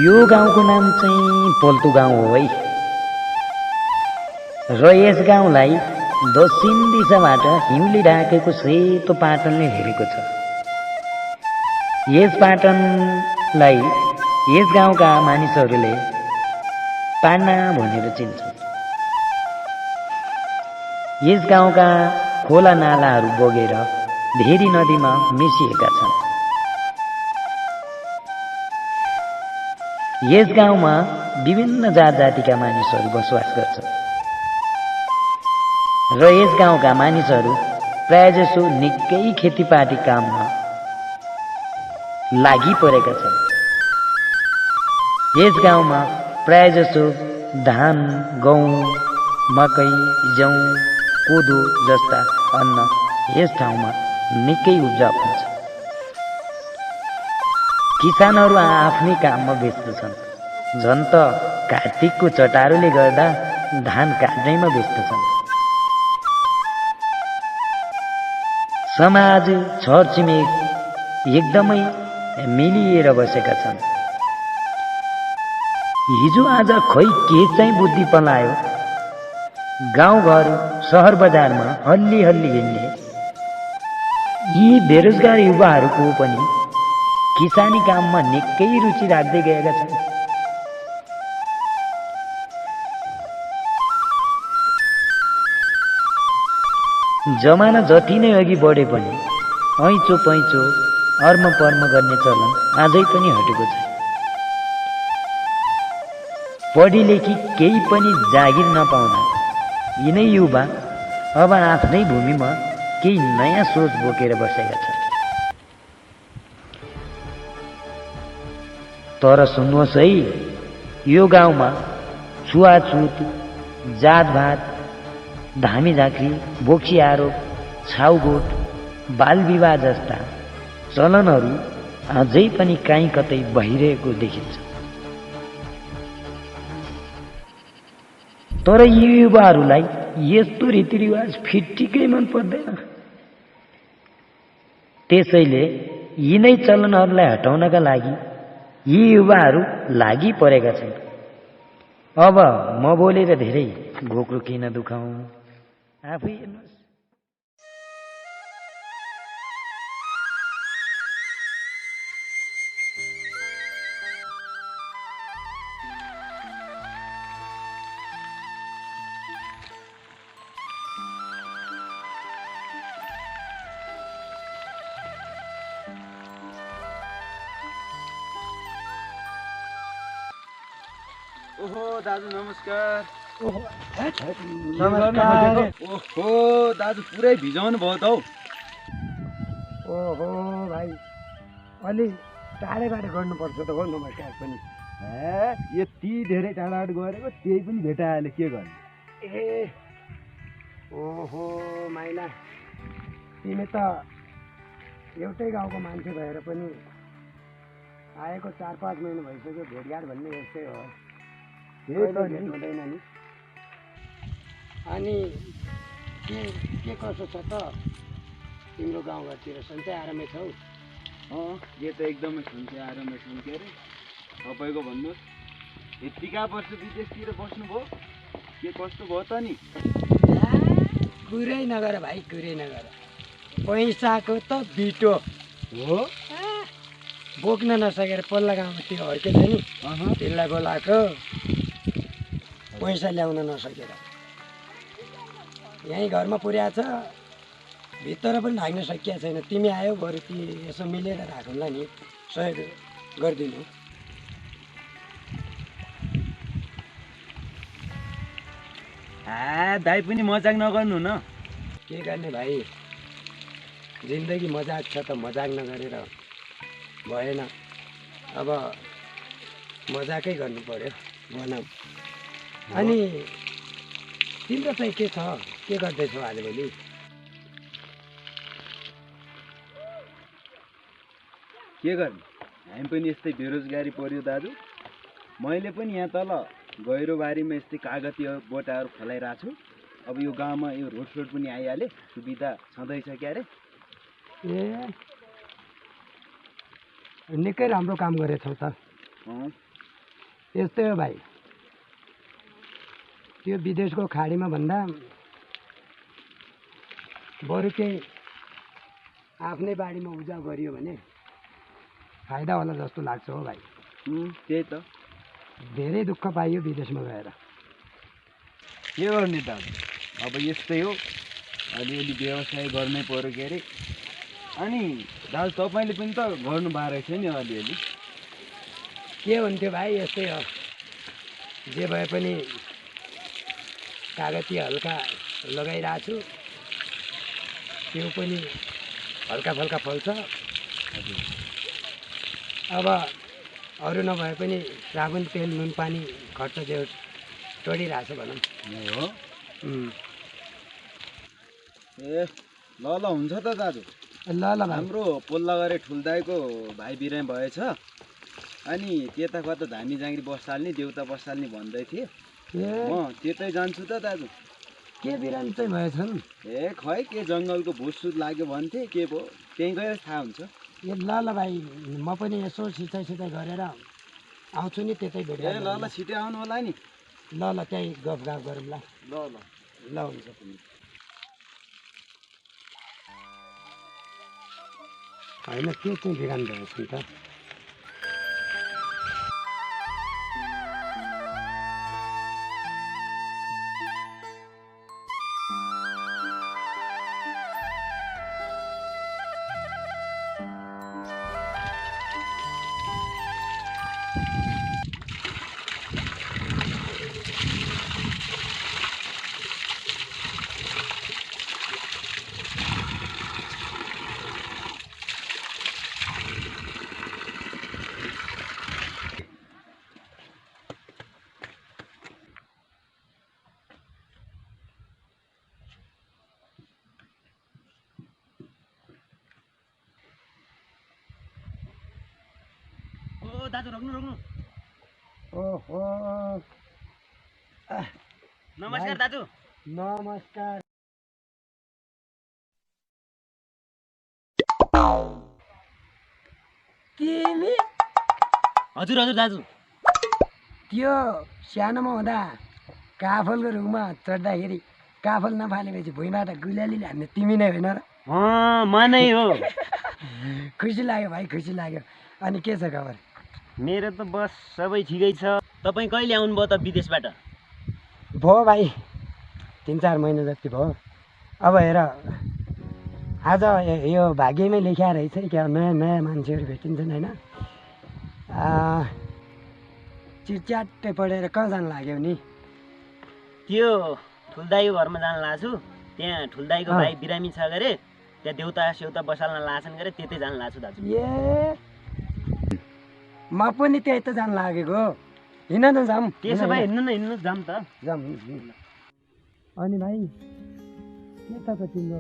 यो गाउँको नाम चाहिँ पोल्तु गाउँ हो है र यस गाउँलाई दक्षिण दिशाबाट हिउँले ढाकेको सेतो पाटनले घेरेको छ। यस पाटनलाई यस गाउँका मानिसहरूले पान्ना भनेर चिन्छन्। यस गाउँका खोला नालाहरू बगेर भेरी नदीमा मिसिएका छन्। यस गाउँमा विभिन्न जात जातिका मानिसहरू बसोबास गर्छन् र यस गाउँका मानिसहरू प्रायजसो निकै खेतीपाती काममा लागि परेका छन्। यस गाउँमा प्रायजसो धान, गहुँ, मकै, जौ, कोदो जस्ता अन्न यस ठाउँमा निकै उब्जाउ हुन्छ। किसानहरू आफ्नै काममा व्यस्त छन्। झन् त कार्तिकको चटारोले गर्दा धान काट्दैमा व्यस्त छन्। समाज छरछिमेक एकदमै मिलिएर बसेका छन्। हिजो आज खै के चाहिँ बुद्धि पलायो, गाउँघर सहर बजारमा हल्ली हल्ली हिँड्ने यी बेरोजगार युवाहरूको पनि किसानी काममा निकै रुचि राख्दै गएका छन्। जमाना जति नै अघि बढे पनि ऐचो पैचो अर्म पर्म गर्ने चलन आजै पनि हटेको छ। पढी लेखी केही पनि जागिर नपाउँदा यिनै युवा अब आफ्नै भूमिमा केही नयाँ सोच बोकेर बसेका छन्। तर सुन्नुहोस् है, यो गाउँमा छुवाछुत, जातभात, धामी झाँक्री, बोक्सी आरोप, छाउगोठ, बालविवाह जस्ता चलनहरू अझै पनि काहीँ कतै भइरहेको देखिन्छ। तर यी युवाहरूलाई यस्तो रीतिरिवाज फिट्टिकै मन पर्दैन। त्यसैले यिनै चलनहरूलाई हटाउनका लागि यी युवाहरू लागि परेका छन्। अब म बोलेर धेरै घोक्रो किन दुखाउँ, आफै हेर्नुहोस्। ओहो दाजु नमस्कार। नमस्कार। ओहो दाजु पुरै भिजाउनु भयो त हौ। ओहो भाइ, अलि टाढैबाट गर्नुपर्छ त हो नमस्कार पनि। यति धेरै टाढाबाट गरेको त्यही पनि भेटाइहाल्यो, के गर्ने। ए ओहो माइला, तिमी त एउटै गाउँको मान्छे भएर पनि आएको 4-5 महिना भइसक्यो। भेटघाट भन्ने यस्तै हो, हुँदैन नि। अनि के कसो छ त तिम्रो गाउँघरतिर? सन्चै आरामै छौ? यो त एकदमै सन्चै आरामै छन्। के अरे तपाईँको भन्नुहोस्, यतिका वर्ष विदेशतिर बस्नुभयो, के कस्तो भयो त नि? कुरै नगर भाइ, कुरै नगर। पैसाको त बिटो हो, बोक्न नसकेर पल्ला गाउँतिर हर्केछ नि, त्यसलाई बोलाएको। पैसा ल्याउन नसकेर यहीँ घरमा पुर्या छ, भित्र पनि ढाक्न सकिया छैन। तिमी आयो, बरु ती यसो मिलेर राखौँला नि, सहयोग गरिदिनु। दाइ पनि मजाक नगर्नु न। के गर्ने भाइ, जिन्दगी मजाक छ त मजाक नगरेर भएन। अब मजाकै गर्नु पर्यो, भनौँ। अनि तिम्रो चाहिँ के छ, के गर्दैछौ आजभोलि? के गर्ने, हामी पनि यस्तै बेरोजगारी पर्यो दाजु। मैले पनि यहाँ तल गहिरोबारीमा यस्तै कागतीय बोटाहरू फलाइरहेको छु। अब यो गाउँमा यो रोडसोड पनि आइहाले, सुविधा छँदैछ क्यारे। ए निकै राम्रो काम गरेछौ त। यस्तै हो भाइ। त्यो विदेशको खाडीमा भन्दा बरु केही आफ्नै बारीमा उब्जाउ गरियो भने फाइदा होला जस्तो लाग्छ हो भाइ। त्यही त धेरै दुःख पाइयो विदेशमा गएर। के गर्ने दाजु, अब यस्तै हो, अलिअलि व्यवसाय गर्नै पर्यो के अरे। अनि दाजु तपाईँले पनि त गर्नु भएको रहेछ नि अलिअलि। के हुन्थ्यो भाइ, यस्तै हो। जे भए पनि कागती हल्का लगाइरहेको छु, त्यो पनि हल्का फल्का फल्छ। अब अरू नभए पनि साबुन तेल नुन पानी खर्च जो टोडिरहेछ भनौँ। हो ए ल ल हुन्छ त दाजु। ल ल भाइ। हाम्रो पोल्ला गरे ठुल्दाईको भाइ बिरामी भएछ, अनि त्यता कता धामी जाँग्री बसाल्ने देउता बसाल्ने भन्दै थिए। ए म त्यतै जान्छु त दाजु। के बिरामी चाहिँ भएछन्? ए खै के जङ्गलको भुससुत लाग्यो भन्थे, के भयो त्यहीँ गएर थाहा हुन्छ। ए ल ल भाइ, म पनि यसो सिँचाइ गरेर आउँछु नि, त्यतै भेट ए ल ल छिटै आउनु होला नि। ल ल त्यहीँ गफ गरौँ ल। ल ल ल हुन्छ। होइन के चाहिँ बिरामी भएछन् त? दाजु रोक्नु। ओहो नमस्कार दाजु। नमस्कार। तिमी? हजुर दाजु। त्यो सानोमा हुँदा काफलको रुखमा चढ्दाखेरि काफल नफालेपछि भुइँबाट गुलियालीले हान्ने तिमी नै होइन र? म नै हो। खुसी लाग्यो भाइ, खुसी लाग्यो। अनि के छ खबर? मेरो त बस सबै ठिकै छ। तपाईँ कहिले आउनुभयो त विदेशबाट? भयो भाइ, 3-4 महिना जति भयो। अब हेर, आज यो भाग्यमै लेखिया रहेछ क्या, नयाँ नयाँ मान्छेहरू भेटिन्छन् होइन। चिटच्याटै पढेर कहाँ जानु लाग्यो नि? त्यो ठुल्दाईको घरमा जान लाग्छु। त्यहाँ ठुल्दाईको भाइ बिरामी छ गरे, त्यहाँ देउता सेउता बसाल्न लाछन् गरे, त्यतै जान लाग्छु दाजु। ए म पनि त्यही त जानु लागेको। हिँड न जाऊँ। त्यसो भए हिँड्नु जाऊँ त। जाऊँ। अनि भाइ के छ त तिम्रो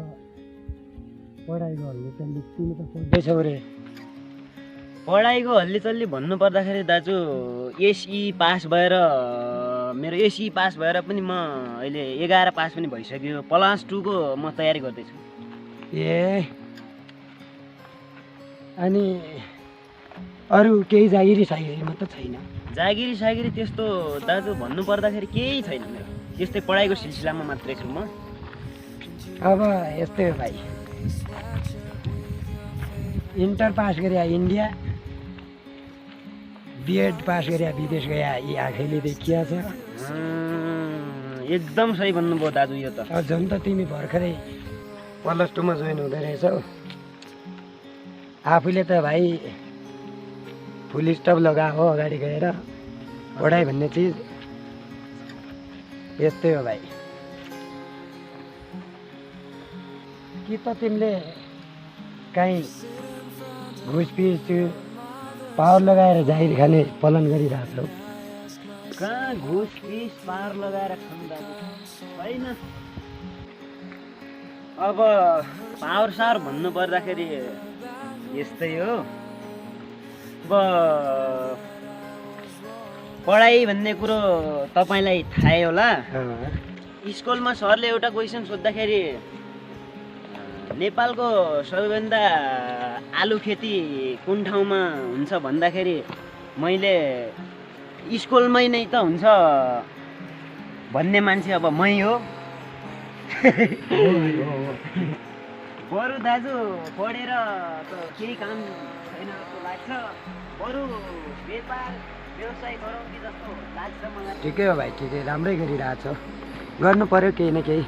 पढाइको हल्लीचल्ली? तिमी त पढ्दैछौ रे। पढाइको हल्लीचल्ली भन्नु पर्दाखेरि दाजु, एसई पास भएर मेरो एसई पास भएर पनि म अहिले 11 पास पनि भइसक्यो। +2 को म तयारी गर्दैछु। ए अनि अरू केही जागिरी सागिरीमा त छैन? जागिरी त्यस्तो दाजु भन्नु पर्दाखेरि केही छैन मेरो। यस्तै पढाइको सिलसिलामा मात्रै छु म। अब यस्तै हो भाइ, इन्टर पास गरे इन्डिया, बिएड पास गरे विदेश गया, यी आँखैले देखिया छ। एकदम सही भन्नुभयो दाजु। यो त झन् त तिमी भर्खरै +2 मा जोइन हुँदै रहेछौ। आफूले त भाइ फुल स्टप लगा हो अगाडि गएर। पढाइ भन्ने चिज यस्तै हो भाइ। कि त तिमीले काहीँ घुस पिस पावर लगाएर जाहिर खाने पालन गरिरहेछौ? कहाँ घुस पिस पार लगाएर खानु दाजु होइन। अब पावर सार भन्नु पर्दाखेरि यस्तै हो। अब पढाइ भन्ने कुरो तपाईँलाई थाहै होला। स्कुलमा सरले एउटा क्वेसन सोद्धाखेरि नेपालको सबैभन्दा आलु खेती कुन ठाउँमा हुन्छ भन्दाखेरि मैले स्कुलमै नै त हुन्छ भन्ने मान्छे अब मै हो। बरु दाजु पढेर त केही काम छैन जस्तो लाग्छ, बरु व्यापार व्यवसाय गरौँ कि जस्तो लाग्छ मलाई। ठिकै हो भाइ, ठिकै, राम्रै गरिरहेछ, गर्नु पर्यो केही न केही।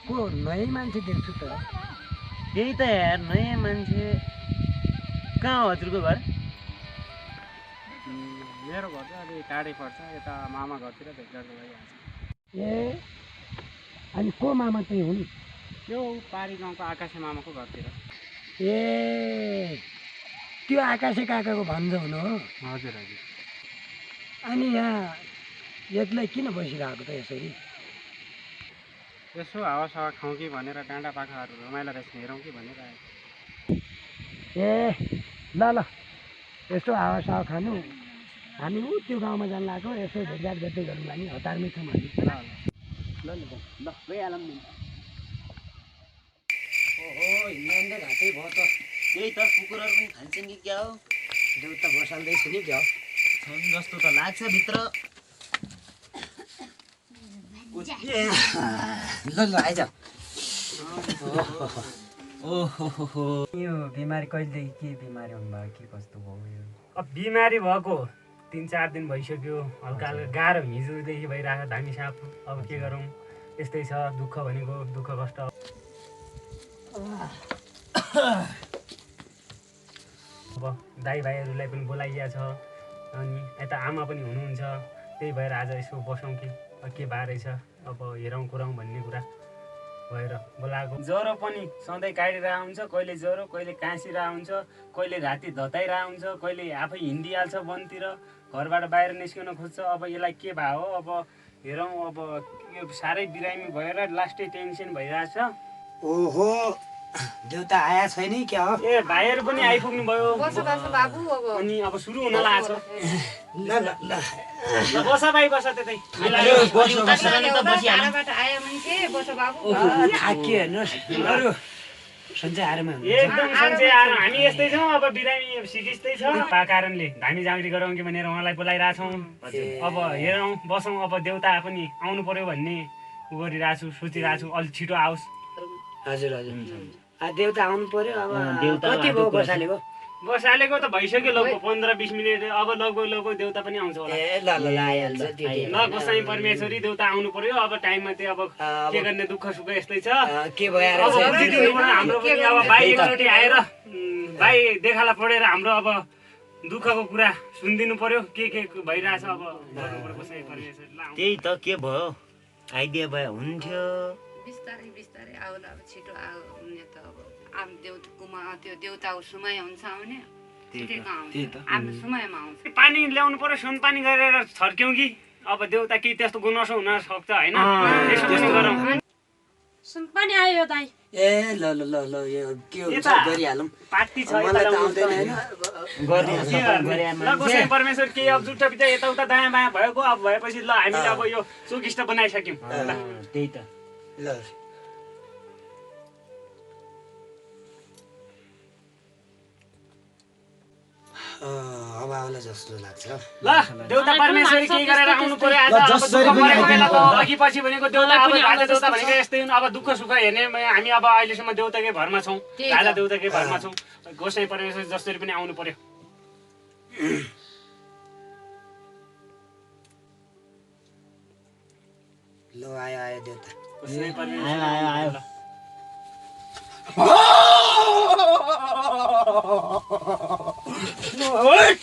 को नयाँ मान्छे देख्छु त। त्यही त यार, नयाँ मान्छे। कहाँ हो हजुरको घर? मेरो घर चाहिँ अलि टाढै पर्छ, यता मामा घरतिर भेटघाटको लागि आएको छ। ए अनि को मामा चाहिँ हुन्? यो पारी गाउँको आकाशे मामाको घरतिर। ए त्यो आकाशे काकाको भान्जा हुनु हो? हजुर हजुर। अनि यहाँ एक्लै किन बसिरहेको त यसरी? यसो हावासावा खाउँ कि भनेर, डाँडा पाखाहरू रमाइलो रहेछ हेरौँ कि भनेर आएको। ए ल ल, यसो हावासावा खानु, हामी ऊ त्यो गाउँमा जानु लाग्यो, यसो भेटघाट गर्दै गरौँला नि, हतारमै छौँ हामी। ल गइहालौँ नि। ओहो, हिँड्दा घाटै भयो त। त्यही त, कुकुरहरू पनि खान्छन् कि क्या हो? देउता बसाल्दैछ नि क्या हो? छन् जस्तो त लाग्छ भित्र। ल ल आइज। ओहो, यो बिमारी कहिलेदेखि के बिमारी हुनुभयो, के कस्तो भयो यो? अब बिमारी भएको 3-4 दिन भइसक्यो, हल्का हल्का गाह्रो हिजोदेखि भइरहेको धामी साप। अब के गरौँ, यस्तै छ, दुःख भनेको दुःख कष्ट। अब दाइ भाइहरूलाई पनि बोलाइया छ, अनि यता आमा पनि हुनुहुन्छ, त्यही भएर आज यसो बसौँ कि के बारे छ, अब हेरौँ कुरौँ भन्ने कुरा भएर बोलाएको। ज्वरो पनि सधैँ काटिरहेको हुन्छ, कहिले ज्वरो, कहिले काँसिरहेको हुन्छ, कहिले राति धताइरहेको हुन्छ, कहिले आफै हिँडिहाल्छ वनतिर, घरबाट बाहिर निस्किन खोज्छ। अब यसलाई के भयो हो, अब हेरौँ। अब यो साह्रै बिरामी भएर लास्टै टेन्सन भइरहेछ। ओहो, देउता आया छैन क्या हो? ए भाइहरू पनि आइपुग्नु भयो, अनि अब सुरु हुन लाग्छ। ल ल ल, बस भाइ बस, त्यतै थाकियो हेर्नुहोस्, अरू सन्चै आरामै हुनुहुन्छ? एकदम सन्चै आएर हामी यस्तै छौँ। अब बिरामी सिकिस्तै छ, कारणले धामी जाँगरी गरौँ कि भनेर उहाँलाई बोलाइरहेछौँ। अब हेरौँ, बसौँ। अब देउता पनि आउनु पर्यो भन्ने उ गरिरहेको छु, सोचिरहेको छु, अलिक छिटो आओस्। हजुर हजुर, देउता आउनु पर्यो। अब देउता कति भयो बसालेको? बसालेको त भइसक्यो लगभग 15-20 मिनट। अब लगभग देउता पनि आउँछ होला। ए ल ल ल, आइहाल्छ त्यो। ल गोसाई परमेश्वरी देउता आउनु पर्यो। अब टाइममा चाहिँ अब के गर्ने, दुःख सुख यस्तै छ। के भएर अब हाम्रो पनि अब भाइ एकचोटि आएर भाइ देखाला पढेर हाम्रो अब दुःखको कुरा सुनिदिनु पर्यो, के भइरहेछ। अब गर्नु पर्यो गोसाई परमेश्वरी। त्यही त, के भयो, आइडिया भए हुन्थ्यो। बिस्तारै बिस्तारै आउला, अब छिटो आऊ। त अब देउताकोमा त्यो देउता समय हुन्छ आउने, छिटेको आउँछ, आफ्नो समयमा आउँछ। पानी ल्याउनु पर्यो, सुन पानी गरेर छर्क्यौँ कि अब देउता केही त्यस्तो गुनासो हुन सक्छ होइन, यसो पनि गरौँ। सुनपानी आयो दाइ। ए ल ल ल ल, यो के हुन्छ गरिहालौँ। पार्टी छ मलाई त आउँदैन हैन। ल गोसाई परमेश्वर केही अब जुट्टा पिटा यताउता दायाँ बायाँ भएको अब भएपछि ल हामीले अब यो चोकिष्ट बनाइसक्यौँ। त्यही त। ल अब आउला जस्तो लाग्छ। ल देउता परमेश्वरी केही गरेर आउनु पर्यो आज। अब दुःख परेको बेलाको अघि पछि भनेको देउता, अब राजा देउता भनेको यस्तै हुन्। अब दुःख सुख हेर्ने हामी अब अहिलेसम्म देउताकै भरमा छौँ, राजा देउताकै भरमा छौँ। गोसाई परमेश्वर जसरी पनि आउनु पर्यो। ल आयो आयो देउता। गोसाई परमेश्वर आयो ओइ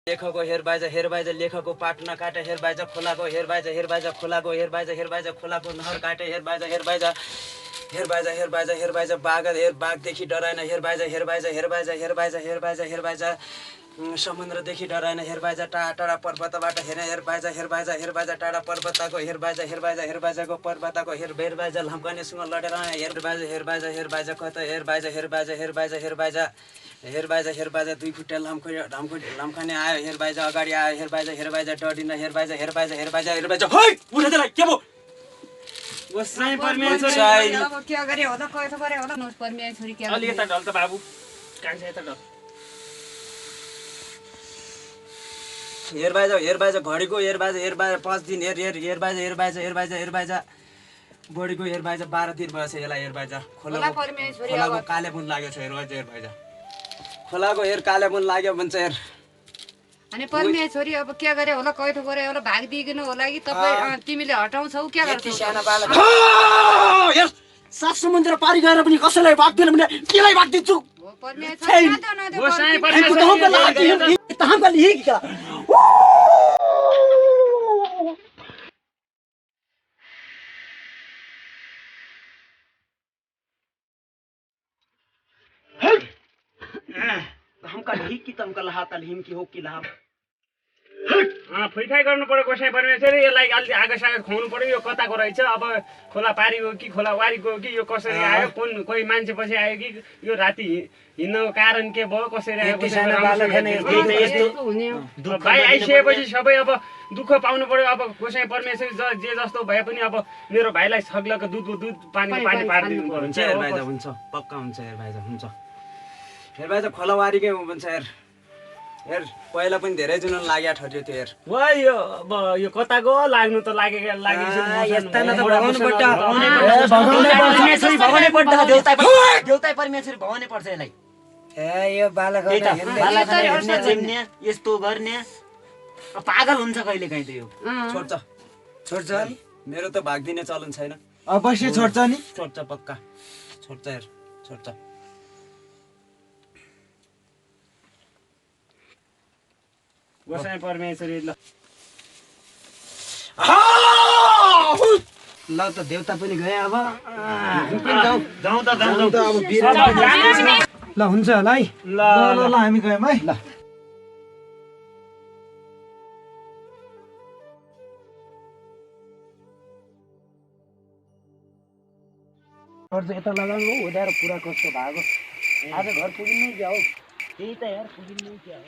लेखको हेरबाइजा लेखको पाट नकाटे हेरबाइजा खोलाको हेरबाइजा खोलाको हेरबाइजा खोलाको नहर काटे हेरबाइजा बाघदेखि डराएन हेरबाइजा समुद्रदेखि डराएन हेरबाइजा टाढा पर्वतबाट हेर्ने हेरबाइजा टाढा पर्वतको हेरबाइजाको पर्वतको हेरबाइजा लाम्कानेसँग लडेर हेरबाइजा कता हेरबाइजा दुई खुट्टा लाम्खाने आयो हेरबाइजा अगाडि आयो हेरबाइजा डढिन हेरबाइजा होइ उठे त्यसलाई के भयो गोसाई परमेश्वरी अब के गरे होला कस्तो गरे होला नोट परमेश्वरी के अलि यता ढल त बाबु कान्छ यता ढल हेरबाइजा घडीको हेरबाइजा 5 दिन हेरबाइजा बडीको हेरबाइजा 12 दिन भएछ यसलाई हेरबाइजा खोलाको काले मुन लागेको छ हेरबाइजा खोलाको काले मुन लाग्यो भन्छ हेर अनि परमेश्वरी अब के गरे होला कस्तो गरे होला भागिदिनु होला कि तपाई तिमीले हटाउँछौ के गर्छौ सानो बालक हेर सात समुद्र पारी गएर पनि कसैलाई भाग्दैन भने केलाई भाग्दिन्छु परमेश्वरी गोसाई परमेश्वरी हमका हिक कि तमका लहा तल हिम कि हो कि लहा फुइफाइ गर्नु पर्यो गोसाई परमेश्वरी यसलाई अलि आगो खुवाउनु पर्यो यो कताको रहेछ अब खोला पारीको कि खोला वारीको कि यो कसरी आयो कुन कोही मान्छे पछि आयो कि यो राति हिँड्नको कारण के भयो कसरी आयो भाइ आइसकेपछि सबै अब दुःख पाउनु पर्यो अब गोसाई परमेश्वरी जे जस्तो भए पनि अब मेरो भाइलाई छग्लको दुध पानी पारिदिनु पर्यो हुन्छ पक्का हुन्छ हेरबाइजा खोला वारीकै भन्छ हेर पहिला पनि धेरै जुन लाग्या ठट्यो त्यो हेर वा यो अब यो कताको लाग्नु त देउताई परमेश्वरी भगाउनै पर्छ यसलाई यो बालक यस्तो गर्ने पागल हुन्छ कहिले काहीँ त यो छोड्छ मेरो त भाग्दिने चलन छैन अवश्य छोड्छ नि छोड्छ पक्का छोड्छ हेर छोड्छ गोसाई परमेश्वरी ल त देउता पनि गए अब जाउँ त अब ल हुन्छ होला है ल हामी गयौँ है ल यता लगाउनु उधार पुरा कस्तो भएको आज घर पुगिनै क्या हो त्यही त यार पुगिनै क्या हो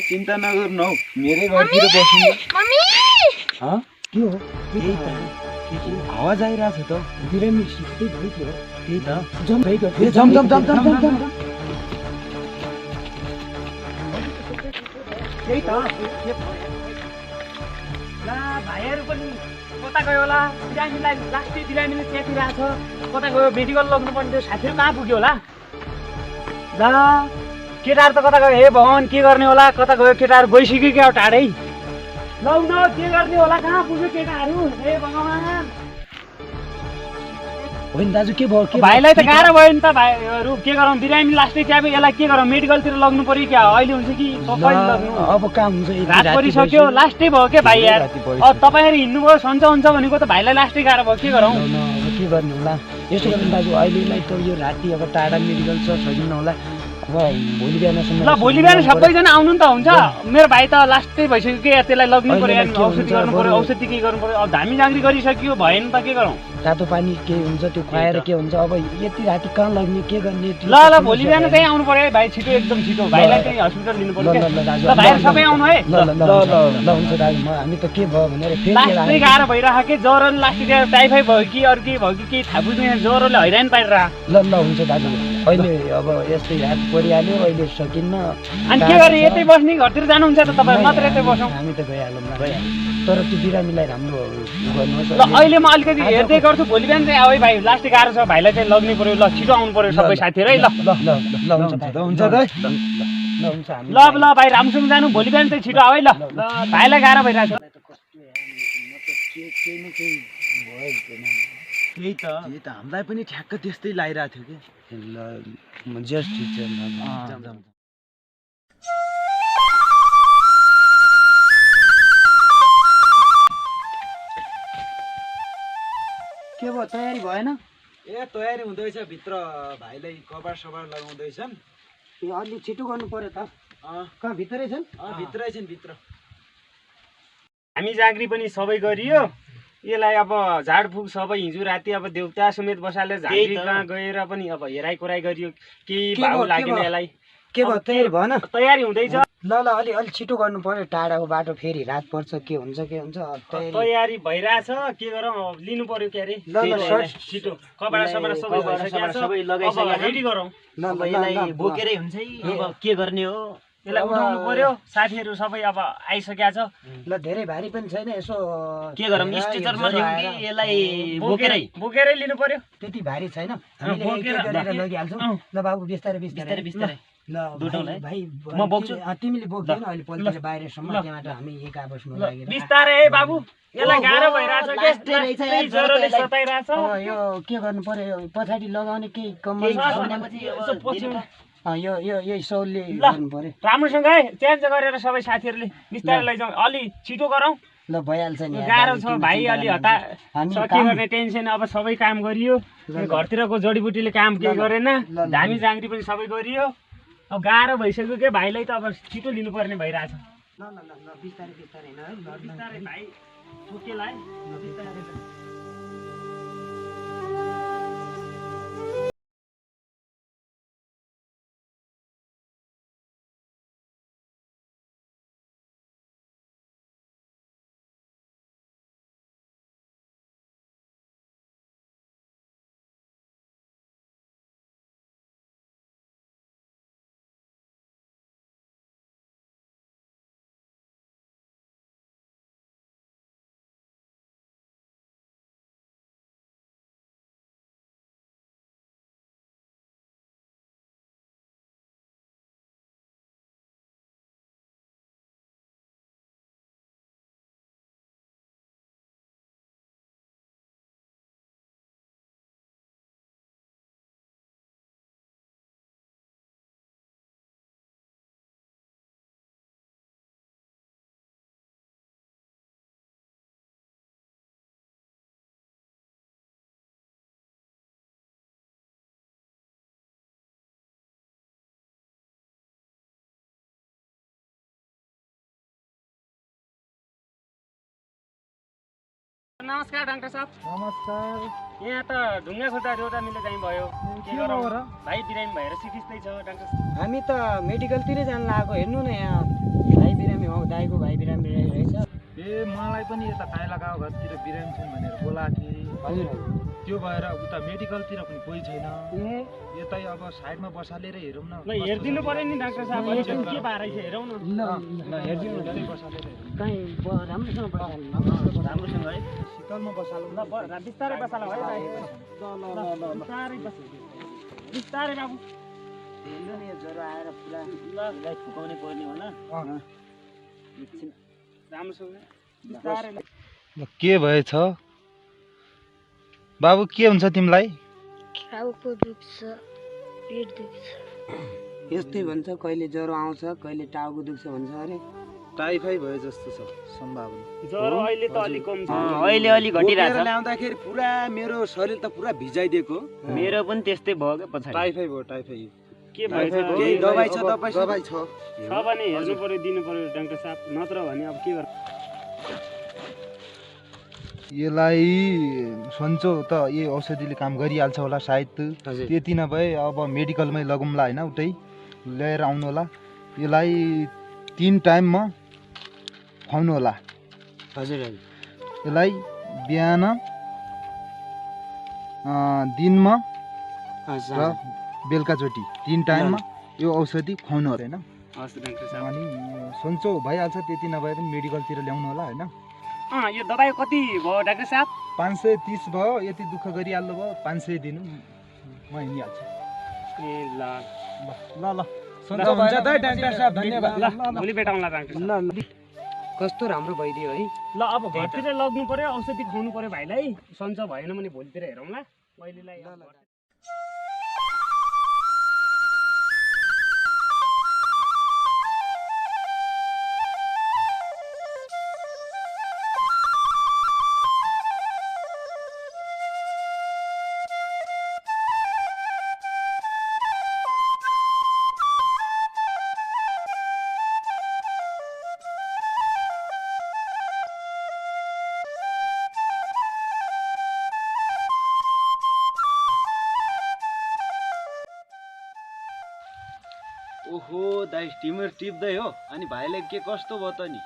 चिन्ता नगर्नु हौ मेरै घरतिर बस्नु के हो त्यही त आवाज आइरहेको छ त बिरामी सिक्दै भयो के हो त्यही त जम त्यही त ला भाइहरू पनि कता गयो होला बिरामीलाई लास्टै बिरामीले च्यातिरहेको छ कता गयो मेडिकल लग्नुपर्ने त्यो साथीहरू कहाँ पुग्यो होला ला केटाहरू त कता गयो हे भगवान् के गर्ने होला कता गयो केटाहरू गइसक्यो क्या टाढै लौ न के गर्ने होला कहाँ पुग्यो केटाहरू हे भगवान् होइन दाजु के भयो भाइलाई त गाह्रो भयो नि त भाइहरू के गरौँ बिरामी लास्टै च्याप्यो यसलाई के गरौँ मेडिकलतिर लग्नु पर्यो क्या अहिले हुन्छ कि कहिले लग्नु अब कहाँ हुन्छ रात परिसक्यो लास्टै भयो क्या भाइ यार अब तपाईँहरू हिँड्नुभयो सन्चो हुन्छ भनेको त भाइलाई लास्टै गाह्रो भयो के गरौँ अब के गर्नु होला यसो गर्नु दाजु अहिलेलाई त यो राति अब टाढा मेडिकल छ सकिन्न होला अब भोलि बिहानसम्म ल भोलि बिहान सबैजना आउनु नि त हुन्छ मेरो भाइ त लास्टै भइसक्यो के त्यसलाई लग्नु पर्यो औषधि गर्नु पर्यो औषधि के गर्नु पर्यो अब धामी जाँग्री गरिसक्यो भएन त के गरौँ तातो पानी के हुन्छ त्यो खुवाएर के हुन्छ अब यति राति कहाँ लग्ने के गर्ने ल भोलि बिहान चाहिँ आउनु पर्यो है भाइ छिटो एकदम छिटो भाइलाई चाहिँ हस्पिटल लिनु पर्यो ल भाइहरू सबै आउनु है ल हुन्छ दाजु हामी त के भयो भनेर लास्टै गाह्रो भइरहेको के ज्वरोले लास्टै टाइफाइड भयो कि अरू केही भयो कि केही थाहा बुझ्दैन ज्वरोले हैरान पारिरहेको ल हुन्छ दाजु अहिले अब यस्तै हात परिहाल्यो अहिले सकिन्न अनि के गर्ने यतै बस्ने घरतिर जानुहुन्छ त तपाईँ मात्र यतै बसौँ हामी त गइहालौँ तर त्यो बिरामीलाई राम्रो गर्नुहोस् ल अहिले म अलिकति हेर्दै गर्छु भोलि बिहान चाहिँ अब भाइ लास्टै गाह्रो छ भाइलाई चाहिँ लग्नु पर्यो ल छिटो आउनु पर्यो सबै साथीहरू है ल हुन्छ ल भाइ राम्रोसँग जानु भोलि बिहान चाहिँ छिटो आऊ है ल भाइलाई गाह्रो भइरहेको छ त्यही त हामीलाई पनि ठ्याक्क त्यस्तै लागिरहेको थियो कि ल जस्ट ठिक छ के भयो तयारी भएन ए तयारी हुँदैछ भित्र भाइलाई कभार सभार लगाउँदैछन् यो अलि छिटो गर्नु पर्यो त कहाँ भित्रै छन् भित्रै छन् भित्र हामी जाँक्री पनि सबै गरियो यसलाई अब झाडफुक सबै हिजो राति अब देउता समेत बसालेर झाँक्री कहाँ गएर पनि अब हेराइ कोराइ गरियो केही भाउ लागेन यसलाई के भयो तयारी भएन तयारी हुँदैछ ल अलि छिटो गर्नु पर्यो टाढाको बाटो फेरि रात पर्छ के हुन्छ तयारी भइरहेछ के गरौँ अब लिनु पर्यो के अरे छिटो कपडा सपडा सबै लगाइसक्यो रेडी गरौँ अब यसलाई बोकेरै हुन्छ है अब के गर्ने हो यसलाई उठाउनु पर्यो साथीहरू सबै अब आइसकेका छ ल धेरै भारी पनि छैन यसो के गरौँ स्ट्रेचरमा ल्याउँ कि यसलाई बोकेरै लिनु पर्यो त्यति भारी छैन हामीले गरेर लगिहाल्छौँ ल बाबु बिस्तारै बिस्तारै ल भाइ म बोक्छु तिमीले बोक्दैन अहिले पल्टेर बाहिरसम्म त्यहाँबाट हामी एक आपसमा लागेर बिस्तारै है बाबु यसलाई गाह्रो भइरहेछ ज्वरोले सताइरहेछ यो के गर्नु पर्यो पछाडि लगाउने केही कम्मल यो सौलले गर्नु पर्यो राम्रोसँग है चेन्ज गरेर सबै साथीहरूले बिस्तारै लैजाउँ अलि छिटो गरौँ ल भइहाल्छ नि गाह्रो छ भाइ अलि हता के गर्ने टेन्सन अब सबै काम गरियो घरतिरको जडीबुटीले काम केही गरेन धामी जाँग्री पनि सबै गरियो अब गाह्रो भइसक्यो के भाइलाई त अब छिटो लिनुपर्ने भइरहेछ ल बिस्तारै है बिस्तारै भाइ ठोकेलाई बिस्तारै नमस्कार डाक्टर साहब नमस्कार यहाँ त ढुङ्गा खुट्टा रोदा मिले चाहिँ भयो के गरौँ भाइ बिरामी भएर सिकिस्तै छ डाक्टर साहब हामी त मेडिकलतिरै जानु लागेको हेर्नु न यहाँ भाइ बिरामी हो दाइको भाइ बिरामी रहेछ ए मलाई पनि यता पाइला गाउँ घरतिर बिरामी छन् भनेर बोलाएको थिएँ हजुर त्यो भएर उता मेडिकलतिर पनि कोही छैन यतै अब साइडमा बसालेर हेरौँ न ल हेरिदिनु पर्यो नि डाक्टर साहब के भएर हेरौँ न हेरिदिनु यतै बसालेर हेरौँ कहीँ राम्रोसँग बसाल्नु राम्रोसँग है शीतलमा बसालौँ ल बिस्तारै बसाल है भाइ बिस्तारै बस बिस्तारै बाबु हेर्नु नि ज्वरो आएर पुरा यसलाई फुकाउनै पर्ने होला राम्रोसँग बिस्तारै के भएछ बाबु के हुन्छ तिमीलाई टाउको दुख्छ पेट दुख्छ यस्तै भन्छ कहिले ज्वरो आउँछ कहिले टाउको दुख्छ भन्छ अरे टाइफाइड भयो जस्तो छ सम्भावना ज्वरो अहिले त अलिक कम छ अहिले अलि घटिरहेछ ल्याउँदाखेरि पुरा मेरो शरीर त पुरा भिजाइदिएको मेरो पनि त्यस्तै भयो क्या पछाडि टाइफाइड भयो टाइफाइड के भएछ केही दबाई छ तपाईँ दबाई छ भने हेर्नु पर्यो दिनु पर्यो डाक्टर साहब नत्र भने अब के गर्नु यसलाई सन्चो त यही औषधिले काम गरिहाल्छ होला सायद त्यति नभए अब मेडिकलमै लगौँला होइन उतै ल्याएर आउनु होला यसलाई 3 टाइममा खुवाउनु होला हजुर यसलाई बिहान दिनमा र बेलुकाचोटि 3 टाइममा यो औषधि खुवाउनु होला होइन हस् डाक्टर साहब अनि सन्चो भइहाल्छ त्यति नभए पनि मेडिकलतिर ल्याउनु होला होइन यो दबाई कति भयो डाक्टर साहब 530 भयो यति दुःख गरिहाल्नु भयो 500 दिनु म हिँडिहाल्छु ए ल ल सन्चो हुन्छ त डाक्टर साहब धन्यवाद ल भोलि भेटौँला डाक्टर साहब ल कस्तो राम्रो भइदियो है ल अब घरतिर लग्नु पर्यो औषधि खुवाउनु पर्यो भाइलाई सन्चो भएन भने भोलितिर हेरौँला पहिलेलाई ओहो दाइ टिमर टिप्दै हो अनि भाइलाई के कस्तो भयो त नि?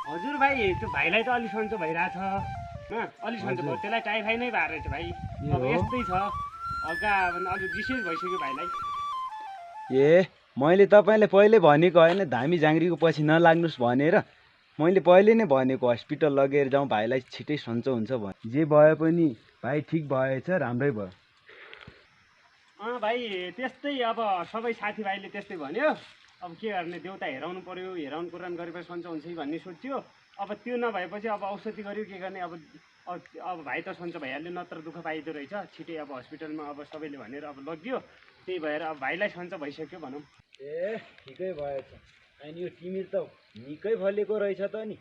हजुर भाइ त्यो भाइलाई त अलि सन्चो भइरहेछ अलि सन्चो भयो त्यसलाई टाइफाइड नै भएर रहेछ भाइ अब यस्तै छ हल्का अलि विशेष भइसक्यो भाइलाई ए मैले तपाईँलाई पहिले भनेको होइन धामी झाँक्रीको पछि नलाग्नुहोस् भनेर मैले पहिले नै भनेको हस्पिटल लगेर जाउँ भाइलाई छिटै सन्चो हुन्छ भने जे भए पनि भाइ ठिक भएछ राम्रै भयो भाइ त्यस्तै अब सबै साथीभाइले त्यस्तै भन्यो अब के गर्ने देउता हेराउनु पर्यो हेराउनु कुरान गरेपछि सन्चो हुन्छ कि भन्ने सोच्यो अब त्यो नभएपछि अब औषधि गर्यो के गर्ने अब भाइ त सन्चो भइहाल्यो नत्र दुःख पाइदो रहेछ छिटै अब हस्पिटलमा अब सबैले भनेर अब लगियो त्यही भएर अब भाइलाई सन्चो भइसक्यो भनौँ ए ठिकै भएछ अनि यो तिमीर त निकै फलेको रहेछ त नि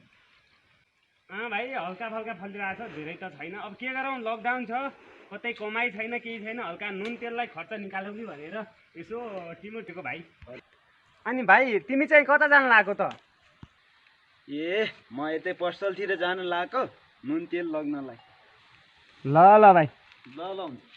भाइ हल्का फल्का फलिरहेछ धेरै त छैन अब के गरौँ लकडाउन छ कतै कमाइ छैन केही छैन हल्का नुन तेललाई खर्च निकालौँ कि भनेर यसो टिमोटेको भाइ अनि भाइ तिमी चाहिँ कता जानु लागेको त ए म यतै पसलतिर जानु लागेको नुन तेल लग्नलाई ल ल भाइ ल ल हुन्छ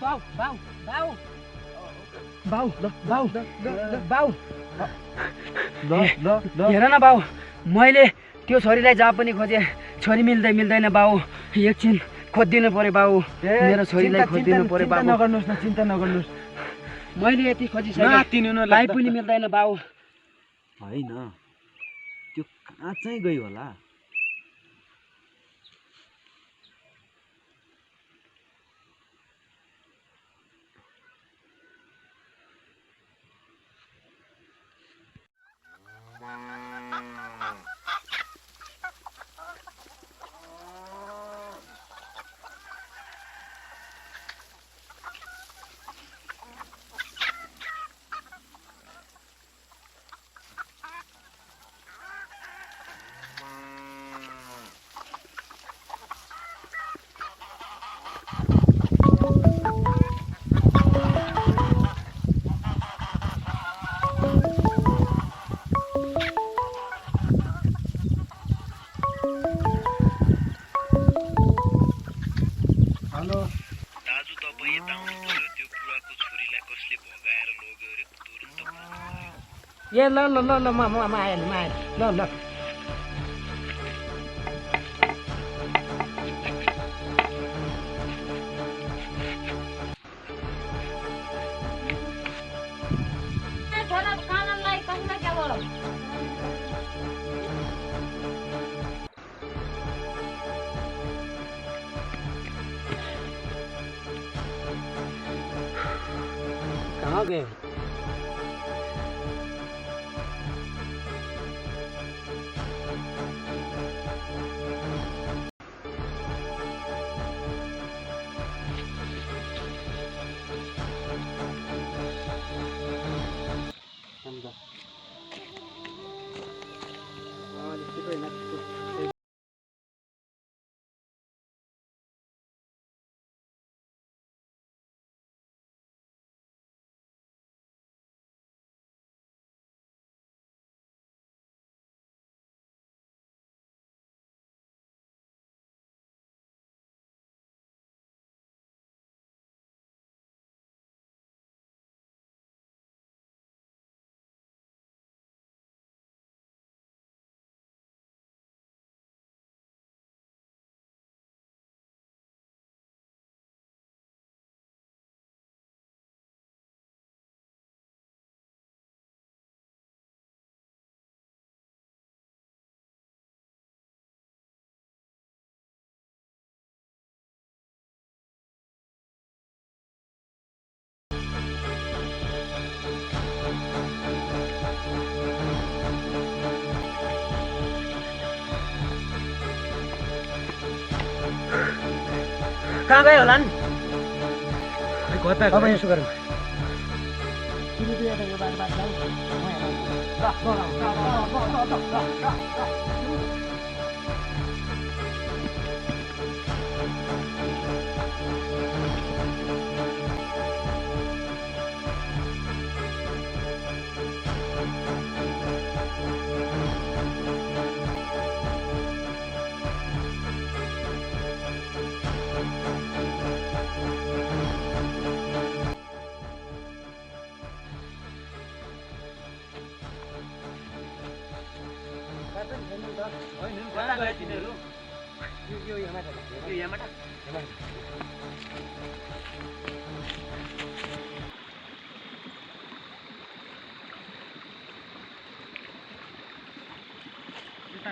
बाउ बाउ बाउ बाउ बाउ बाउ हेर न बाउ मैले त्यो छोरीलाई जहाँ पनि खोजेँ छोरी मिल्दैन बाउ एकछिन खोजिदिनु पर्यो बाउ मेरो छोरीलाई खोजिदिनु पर्यो बाउ नगर्नुहोस् न चिन्ता नगर्नुहोस् मैले यति खोजिसकेँ भाइ पनि मिल्दैन बाउ होइन त्यो कहाँ चाहिँ गयो होला ए ल ल ल ल म आएँ ल ल कहाँ गए कहाँ गयो होला नि कता अब यसो गरौँ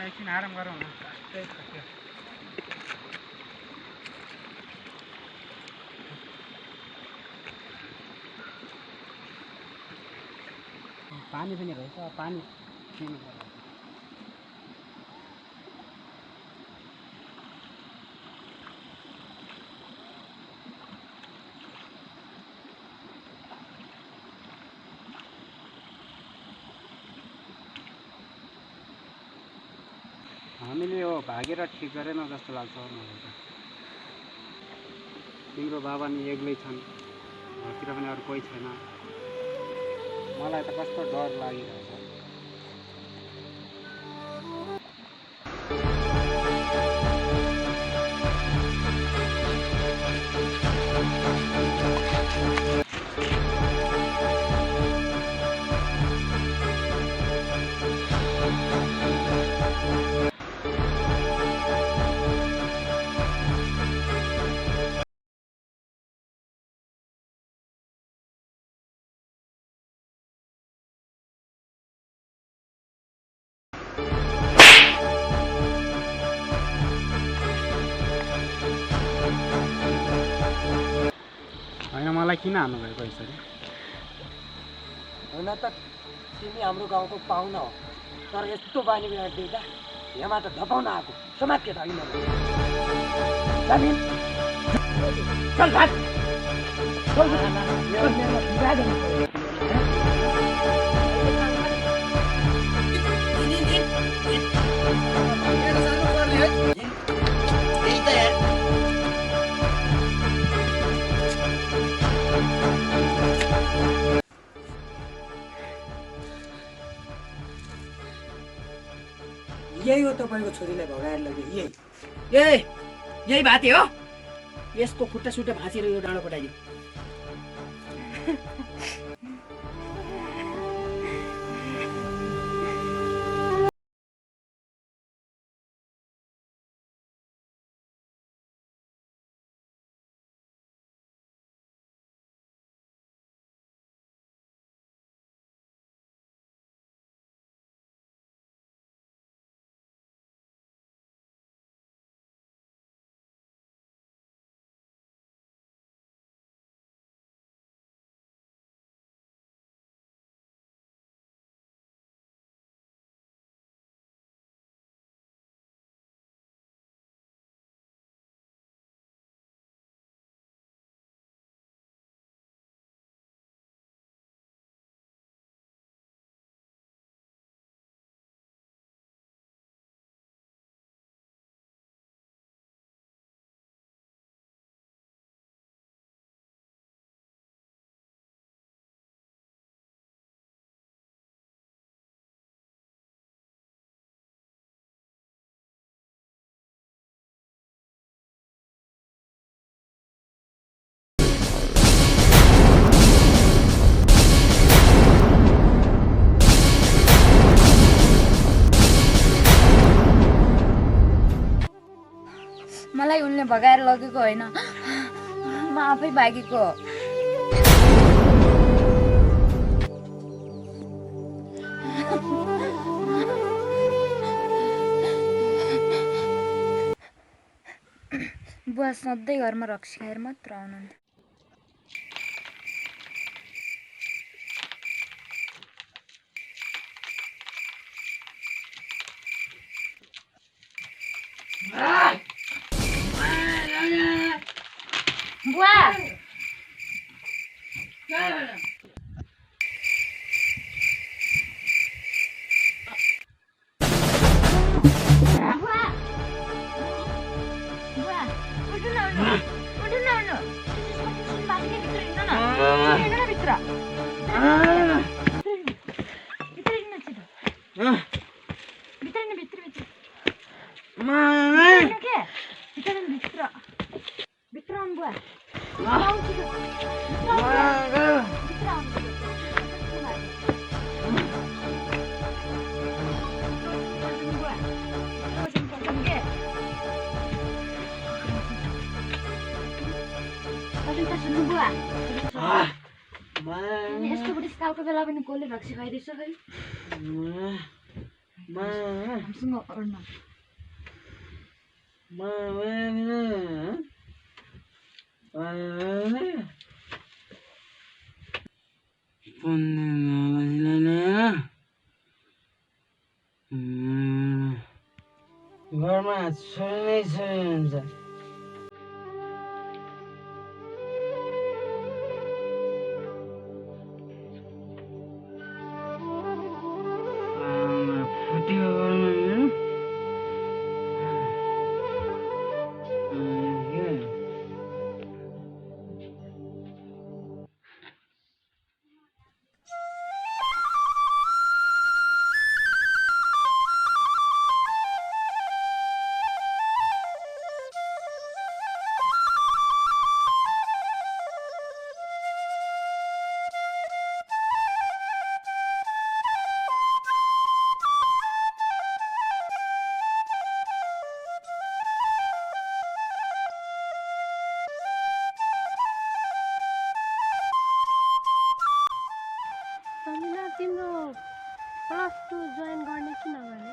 एकछिन आराम गरौँ न पानी पनि रहेछ पानी पिउनु पर्छ हामीले यो भागेर ठिक गरेन जस्तो लाग्छ मलाई त तिम्रो बाबा नि एक्लै छन् घरतिर पनि अरू कोही छैन मलाई त कस्तो डर लागिरहेछ होइन मलाई किन हान्नुभएको यसरी हुन त तिमी हाम्रो गाउँको पाहुना हो तर यस्तो बानी बिगाड देख्दा यहाँबाट धपाउन आएको समाज के त होइन चल भाग यही हो तपाईँको छोरीलाई भगाएर लग्यो यही बात हो यसको खुट्टा सुट्टा भाँचेर यो डाँडो पठाइदियो मलाई उनले भगाएर लगेको होइन म आफै भागेको हो बुवा सधैँ घरमा रक्सी खाएर मात्र आउनुहुन्थ्यो बुवा उठ्नु न भित्र भित्र हिँड्न छिटो भित्र हिँड्नु भित्र भित्र हिँड्नु के भित्र हिँड्नु भित्र भित्र आउनु बुवा आउनु छिटो भित्र आउनु सुन्नु बुवा यस्तो बुढेसकालको बेला पनि कसले रक्सी खाइदिएछ खै हामीसँग अड्न घरमा छोरी नै छोरी हुन्छ तिम्रो +2 जोइन गर्ने किन भने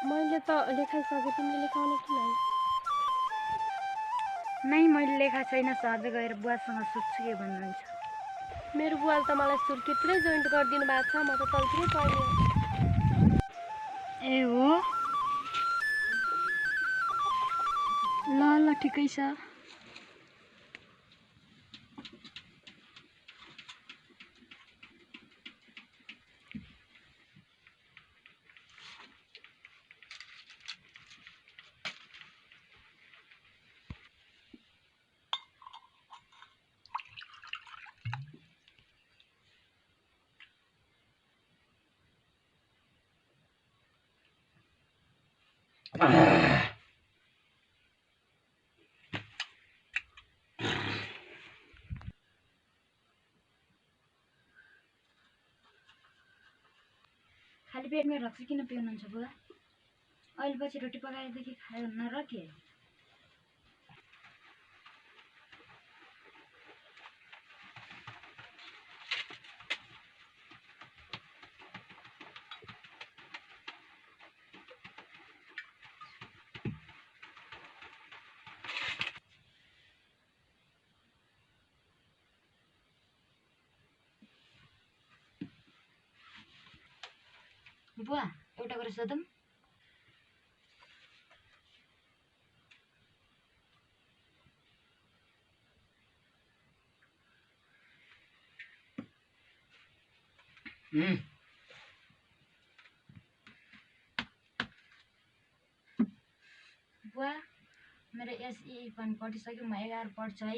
मैले त लेखाइसकेँ तिमीले लेखाउने किन नै मैले लेखा छैन सहज गएर बुवासँग सोध्छु के भन्नुहुन्छ मेरो बुवाले त मलाई सुर्खेतमै जोइन गरिदिनु भएको छ म त तलतिरै पढ्ने ए हो ल ल ठिकै छ खाली पेटमा रक्सी किन पिउनुहुन्छ बुवा अहिले पछि रोटी पकाएदेखि खानुहुन्न र के बुवा एउटा कुरा सोधौँ बुवा मेरो एसई पनि पढिसक्यो म 11 पढ्छु है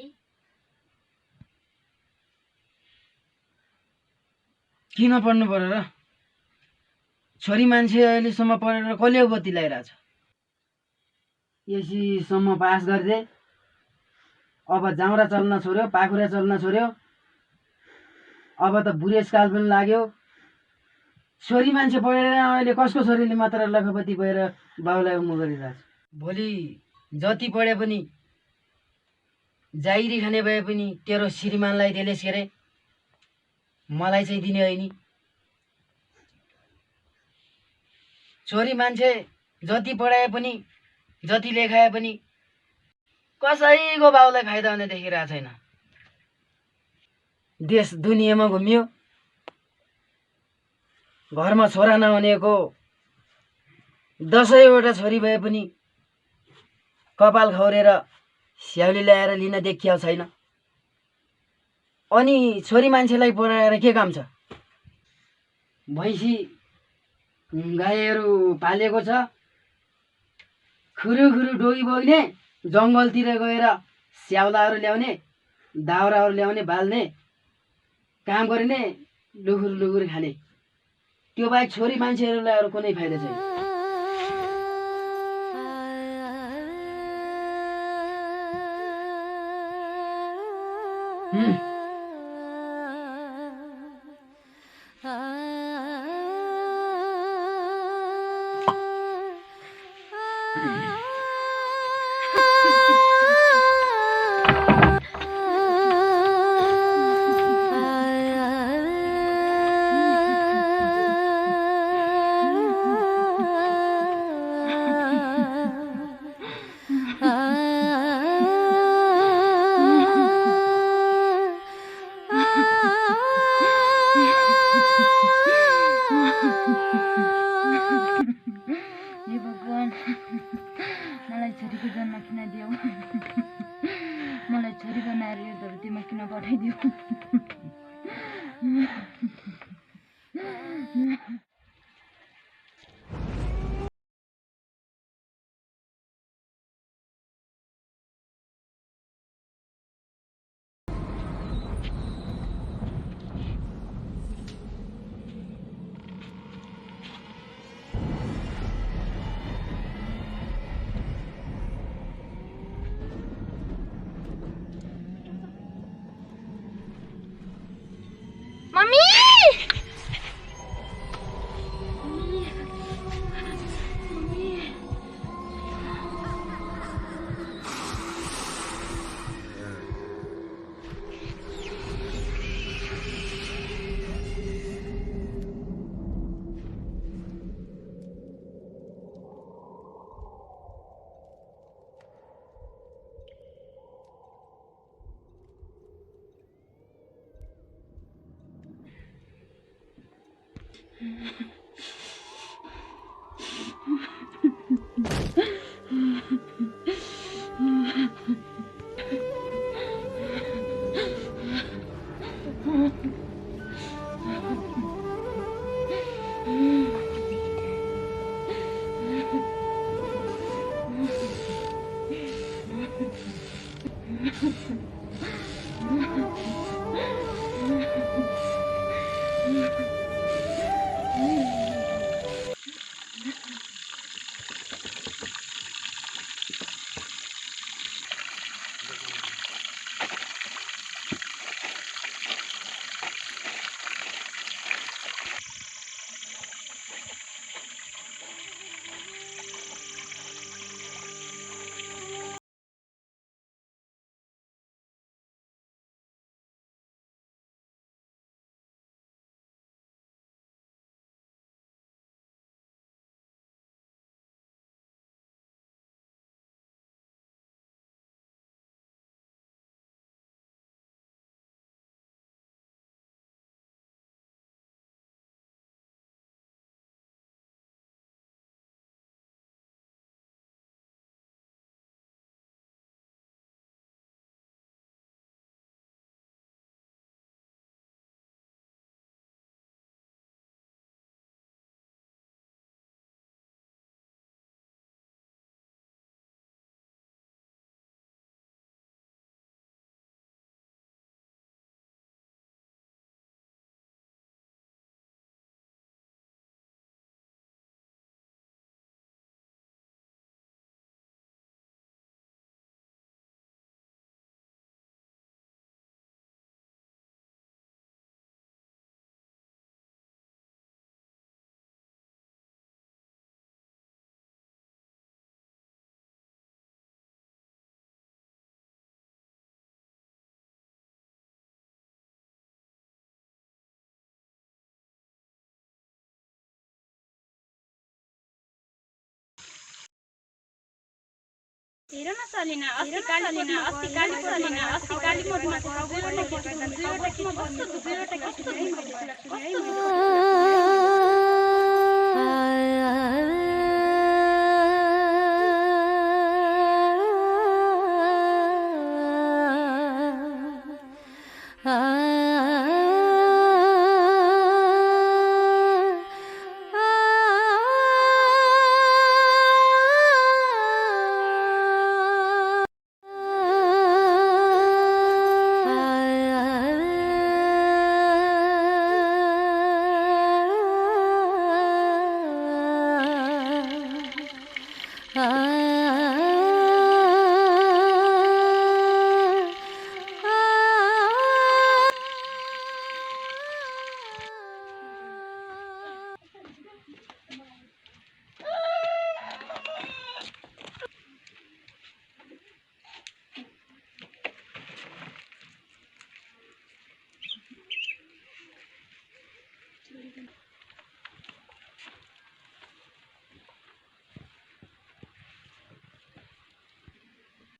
किन पढ्नु पर्यो र छोरी मान्छे अहिलेसम्म पढेर कसले गति लगाइरहेछ एसीसम्म पास गरिदे अब जाउँरा चल्न छोड्यो पाखुरा चल्न छोड्यो अब त बुढेसकाल पनि लाग्यो छोरी मान्छे पढेर अहिले कसको छोरीले मात्र लखपति भएर बाउलाई उमो गरिरहेछ भोलि जति पढे पनि जागिरी खाने भए पनि तेरो श्रीमानलाई त्यसले सेरे मलाई चाहिँ दिने होइन छोरी मान्छे जति पढाए पनि जति लेखाए पनि कसैको बाउलाई फाइदा हुने देखिरहेको छैन देश दुनियाँमा घुमियो घरमा छोरा नहुनेको 10वटा छोरी भए पनि कपाल खौरेर स्याउली ल्याएर लिन देखिया छैन अनि छोरी मान्छेलाई पढाएर के काम छ भैँसी गाईहरू पालेको छ खुरु खुरु डोगी बोक्ने जङ्गलतिर गएर स्याउलाहरू ल्याउने दाउराहरू ल्याउने बाल्ने काम गरिने लुखुर लुखुर खाने त्यो बाहेक छोरी मान्छेहरूलाई अरू कुनै फाइदा छैन। हे भगवान् मलाई छोरीको जन्म किन दियो मलाई छोरी बनाएर यो धरतीमा किन पठाइदियो। मम्मी हेर न सलिना अस्ति काली मोडमा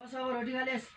बस अब रोटी खालेस्।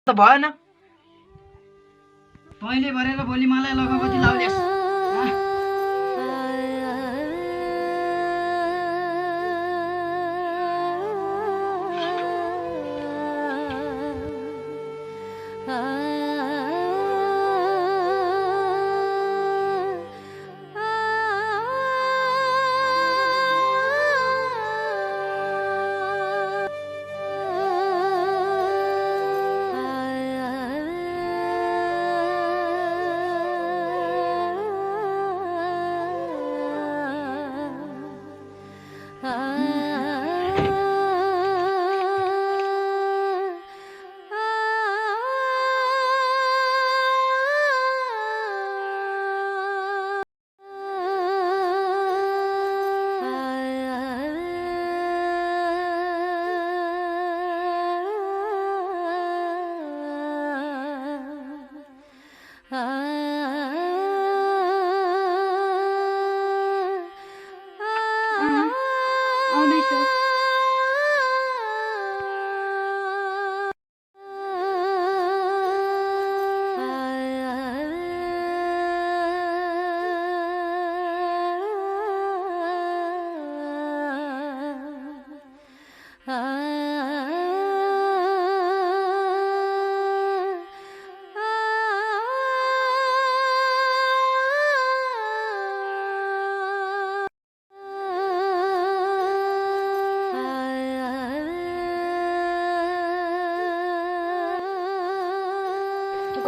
त भएन तैँले गरेर भोलि मलाई लगभती लाउलेस्।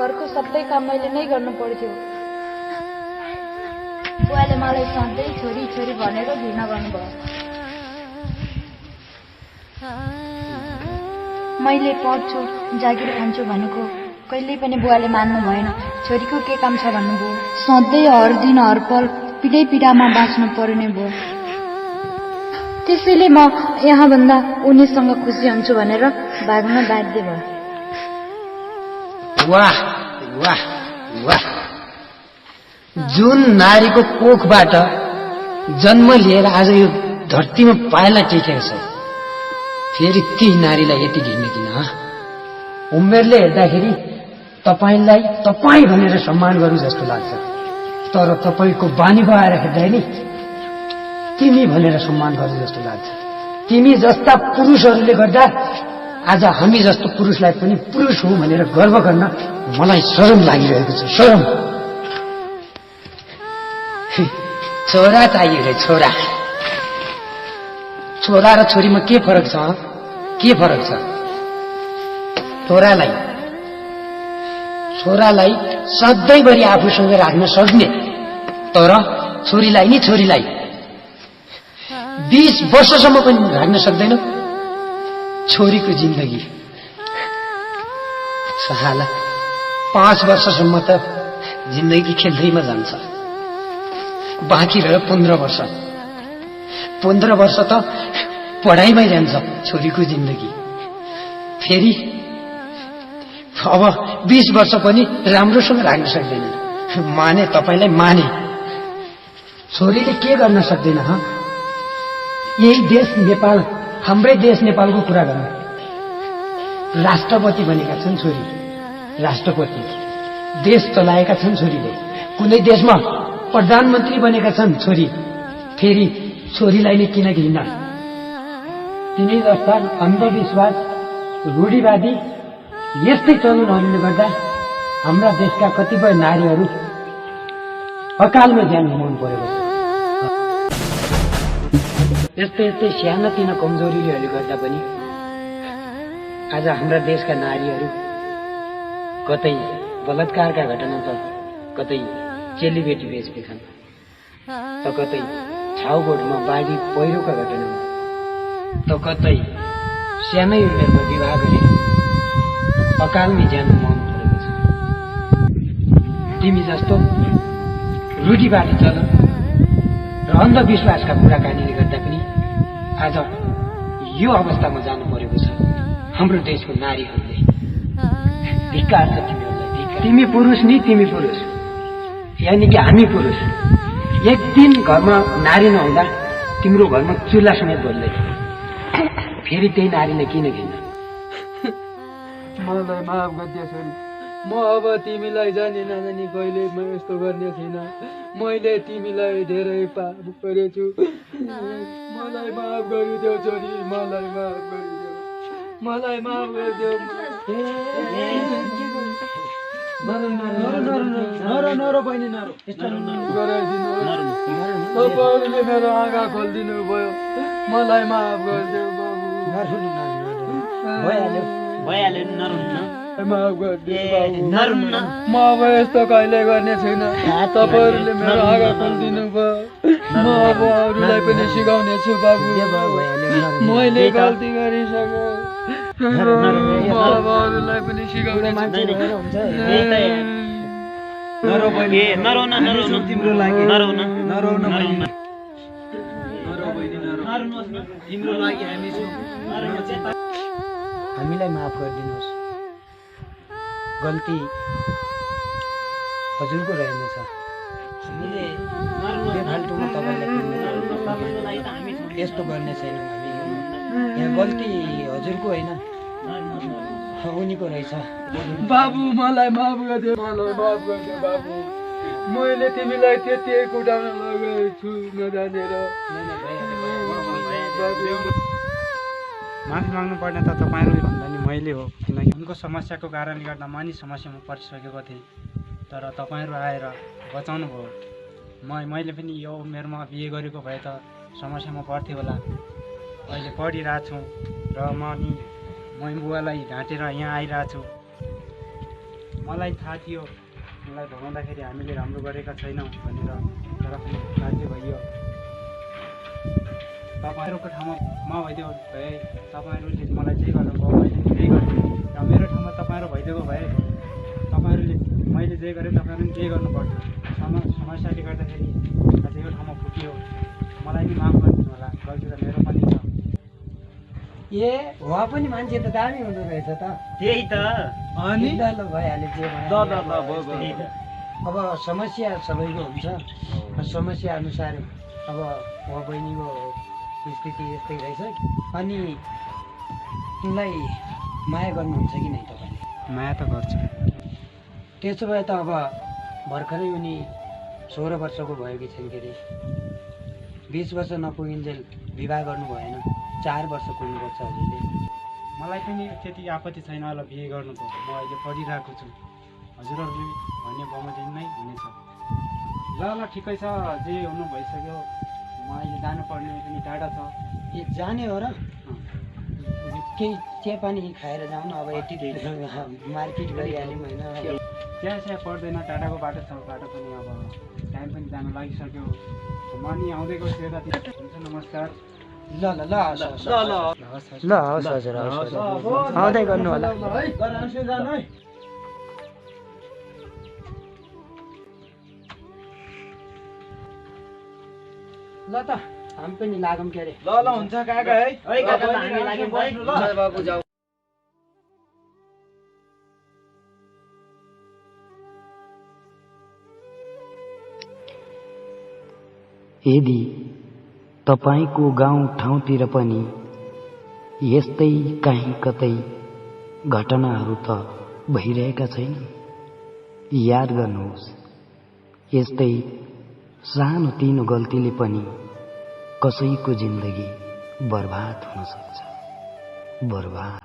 घरको सबै काम मैले नै गर्नु पर्थ्यो। बुवाले मलाई सधैँ छोरी छोरी भनेर घृणा गर्नुभयो। मैले पढ्छु जागिर खान्छु भनेको कहिल्यै पनि बुवाले मान्नु भएन। छोरीको के काम छ भन्नुभयो। सधैँ हर दिन हर पल पीडामा बाँच्नु पर्ने भयो। त्यसैले म यहाँभन्दा उनीसँग खुसी हुन्छु भनेर भाग्न बाध्य भयो। वाह वाह वाह, जुन नारीको कोखबाट जन्म लिएर आज यो धरतीमा पाइला टेकेको छ, फेरि त्यही नारीलाई यति घिर्ने किन? उमेरले हेर्दाखेरि तपाईलाई तपाईँ भनेर सम्मान गर्नु जस्तो लाग्छ, तर तपाईँको बानी भएर हेर्दा नि तिमी भनेर सम्मान गर्नु जस्तो लाग्छ। तिमी जस्ता पुरुषहरूले गर्दा आज हामी जस्तो पुरुषलाई पनि पुरुष हो भनेर गर्व गर्न मलाई शरम लागिरहेको छ, शरम। छोरा चाहियो रे, छोरा। छोरा र छोरीमा के फरक छ? के फरक छ? छोरालाई सधैँभरि आफूसँग राख्न सक्ने, तर छोरीलाई 20 वर्षसम्म पनि राख्न सक्दैन। छोरीको जिन्दगी साला 5 वर्षसम्म त जिन्दगी खेल्दैमा जान्छ, बाँकी रह्यो 15 वर्ष। 15 वर्ष त पढाइमै जान्छ छोरीको जिन्दगी। फेरि अब 20 वर्ष पनि राम्रोसँग राख्न सक्दैन। माने तपाईलाई माने, छोरीले के गर्न सक्दैन? यही देश नेपाल, हाम्रै देश नेपालको कुरा गर्नु, राष्ट्रपति बनेका छन् छोरी, राष्ट्रपति देश चलाएका छन् छोरीले। कुनै देशमा प्रधानमन्त्री बनेका छन् छोरी, फेरि छोरीलाई नै किन घिन्न? तिनी जस्ता अन्धविश्वास, रूढिवादी यस्तै चलनहरूले गर्दा हाम्रा देशका कतिपय नारीहरू अकालमा ज्यान गुमाउनु परेको छ। यस्तै सानातिना कमजोरीले गर्दा पनि आज हाम्रा देशका नारीहरू कतै बलात्कारका घटना त, कतै चेलीबेटी बेचबिखन त, कतै छाउगोठमा बाढी पहिरोका घटनामा त, कतै सानै उमेरमा विवाह गरेर अकालमै ज्यान गुमाउनु परेको छ। तिमी जस्तो रूढिवादी चलन र अन्धविश्वासका कुराकानीले गर्दा पनि आज यो अवस्थामा जानु परेको छ हाम्रो देशको नारीहरूले। धिक्कार छ तिमीहरूलाई। तिमी पुरुष नि, तिमी पुरुष, यानि कि हामी पुरुष। एक दिन घरमा नारी नहुँदा तिम्रो घरमा चुल्हा समेत बल्दैन। फेरि त्यही नारीले किन घिन्न? मलाई माफ गरिदियो छोरी, म अब तिमीलाई जानी नजानी कहिले म यस्तो गर्ने छैन। मैले तिमीलाई धेरै पाप गरेछु, मलाई माफ गरिदेऊ छोरी, मलाई माफ गरिदेऊ, मलाई माफ गरिदेऊ। नरो बहिनी, नरो गराइदिनु, तपाईँहरूले मेरो आँखा खोलिदिनु भयो, मलाई माफ गरिदेऊ बाबु। भइहाल्यो, नरुन्न, माफ गरिदिनु बाबु, म अब यस्तो कहिले गर्ने छैन। तपाईँहरूले मेरो आँखा खोलिदिनु भयो, म अब अरूलाई पनि सिकाउने छु बाबु। मैले गल्ती गरिसकेँ, म अब अरूलाई पनि सिकाउने छु। तिम्रो लागि तिम्रो लागि हामी छौँ। हामीलाई माफ गरिदिनुहोस्, गल्ती हजुरको रहेनछ। फाल्टुमा तपाईँलाई यस्तो गर्ने छैनौँ हामी। यहाँ गल्ती हजुरको होइन, उनीको रहेछ। बाबु मलाई माफ गरिदियो, मलाई माफ गरिदियो बाबु। मैले तिमीलाई त्यति कुटाउन लगाएको छु नजानेर। माफी माग्नु पर्ने त तपाईँहरूले भन्दा नि मैले हो, किनकि उनको समस्याको कारणले गर्दा म नि समस्यामा परिसकेको थिएँ। तर तपाईँहरू आएर बचाउनु भयो। मैले पनि यो उमेरमा बिहे गरेको भए त समस्यामा पर्थेँ होला। अहिले पढिरहेको छु र म बुवालाई ढाँटेर यहाँ आइरहेको छु। मलाई थाहा थियो मलाई भगाउँदाखेरि हामीले राम्रो गरेका छैनौँ भनेर, तर पनि बाध्य भइयो। तपाईँहरूको ठाउँमा म भइदियो भए तपाईँहरूले मलाई जे गर्नुभयो मैले त्यही गर्थेँ, र मेरो ठाउँमा तपाईँहरू भइदिएको भए तपाईँहरूले मैले जे गरेँ तपाईँहरूले त्यही गर्नुपर्छ। समस्याले गर्दाखेरि आज यो ठाउँमा फुट्यो, मलाई नि माफ गरिदिनु होला, गल्ती त मेरो पनि छ। उहाँ पनि मान्छे त दामी हुँदो रहेछ त। त्यही त अनि ल भइहाल्यो, जे भयो। अब समस्या सबैको हुन्छ, समस्या अनुसार अब उहाँ बहिनीको स्थिति यस्तै रहेछ। अनि तिमीलाई माया गर्नुहुन्छ कि नै तपाईँले? माया त गर्छु। त्यसो भए त अब भर्खरै उनी 16 वर्षको भयो कि छैन के अरे? 20 वर्ष नपुगिन्जेल विवाह गर्नु भएन, 4 वर्ष पुग्नुपर्छ हजुरले। मलाई पनि त्यति आपत्ति छैन होला बिहे गर्नुको। म अहिले पढिरहेको छु, हजुरहरूले भन्ने बमोजिम नै हुनेछ। ल ल ठिकै छ, जे हुनु भइसक्यो। म अहिले जानुपर्ने पनि टाढा छ। ए जाने हो र? केही चिया पानी खाएर जाउँ न, अब यति मार्केट गरिहाल्यौँ होइन। चिया पर्दैन, टाढाको बाटो छ, बाटो पनि अब टाइम पनि जानु लागिसक्यो। म नि आउँदै गर्छु यतातिर। हुन्छ, नमस्कार। ल ल ल हस् हस् ल हस् हजुर, हस् आउँदै गर्नु होला। ल त हामी पनि लागौँ के अरे। ल हुन्छ काका है। काका त हामी लाग्यौँ बस्नु ल बाबु जाऊ। यदि तपाईँको गाउँ ठाउँतिर पनि यस्तै काहीँ कतै घटनाहरू त भइरहेका छैनन्, याद गर्नुहोस्, यस्तै सानोतिनो गल्तीले पनि कसैको जिन्दगी बर्बाद हुन सक्छ, बर्बाद।